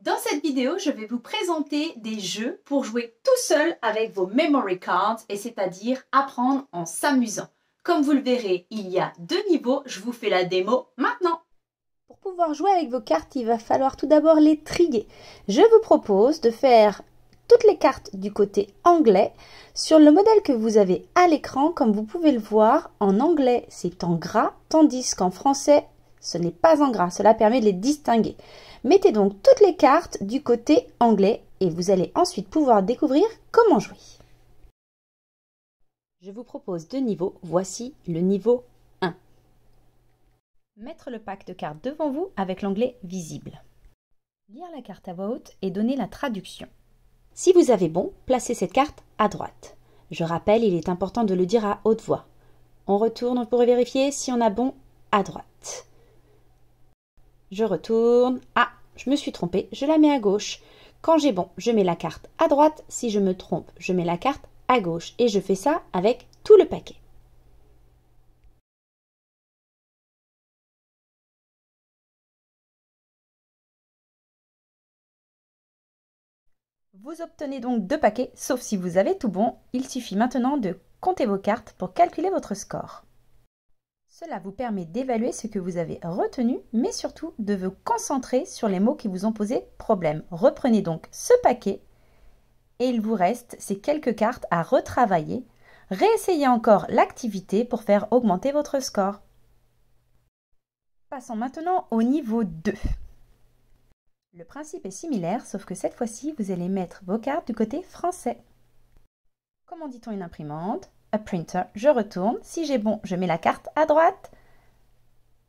Dans cette vidéo, je vais vous présenter des jeux pour jouer tout seul avec vos memory cards, et c'est-à-dire apprendre en s'amusant. Comme vous le verrez, il y a deux niveaux, je vous fais la démo maintenant. Pour pouvoir jouer avec vos cartes, il va falloir tout d'abord les trier. Je vous propose de faire toutes les cartes du côté anglais sur le modèle que vous avez à l'écran. Comme vous pouvez le voir, en anglais, c'est en gras, tandis qu'en français, ce n'est pas en gras. Cela permet de les distinguer. Mettez donc toutes les cartes du côté anglais et vous allez ensuite pouvoir découvrir comment jouer. Je vous propose deux niveaux. Voici le niveau 1. Mettre le pack de cartes devant vous avec l'onglet visible. Lire la carte à voix haute et donner la traduction. Si vous avez bon, placez cette carte à droite. Je rappelle, il est important de le dire à haute voix. On retourne pour vérifier si on a bon à droite. Je retourne. Ah, je me suis trompée, je la mets à gauche. Quand j'ai bon, je mets la carte à droite. Si je me trompe, je mets la carte à gauche. Et je fais ça avec tout le paquet. Vous obtenez donc deux paquets, sauf si vous avez tout bon. Il suffit maintenant de compter vos cartes pour calculer votre score. Cela vous permet d'évaluer ce que vous avez retenu, mais surtout de vous concentrer sur les mots qui vous ont posé problème. Reprenez donc ce paquet et il vous reste ces quelques cartes à retravailler. Réessayez encore l'activité pour faire augmenter votre score. Passons maintenant au niveau 2. Le principe est similaire, sauf que cette fois-ci, vous allez mettre vos cartes du côté français. Comment dit-on une imprimante? A printer. Je retourne. Si j'ai bon, je mets la carte à droite.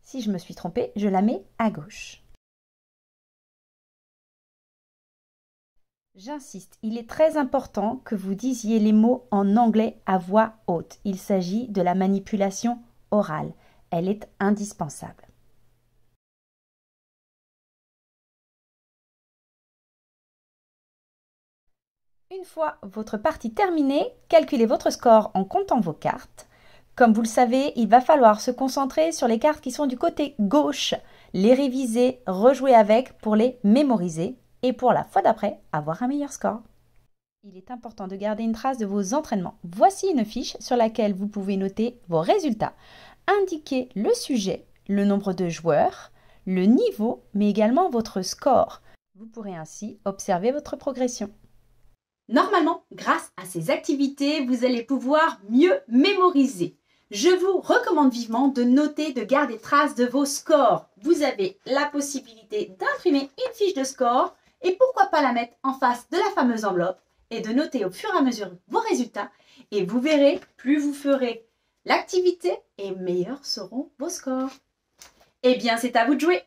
Si je me suis trompée, je la mets à gauche. J'insiste, il est très important que vous disiez les mots en anglais à voix haute. Il s'agit de la manipulation orale. Elle est indispensable. Une fois votre partie terminée, calculez votre score en comptant vos cartes. Comme vous le savez, il va falloir se concentrer sur les cartes qui sont du côté gauche, les réviser, rejouer avec pour les mémoriser et pour la fois d'après, avoir un meilleur score. Il est important de garder une trace de vos entraînements. Voici une fiche sur laquelle vous pouvez noter vos résultats, indiquer le sujet, le nombre de joueurs, le niveau, mais également votre score. Vous pourrez ainsi observer votre progression. Normalement, grâce à ces activités, vous allez pouvoir mieux mémoriser. Je vous recommande vivement de noter, de garder trace de vos scores. Vous avez la possibilité d'imprimer une fiche de score et pourquoi pas la mettre en face de la fameuse enveloppe et de noter au fur et à mesure vos résultats. Et vous verrez, plus vous ferez l'activité et meilleurs seront vos scores. Eh bien, c'est à vous de jouer!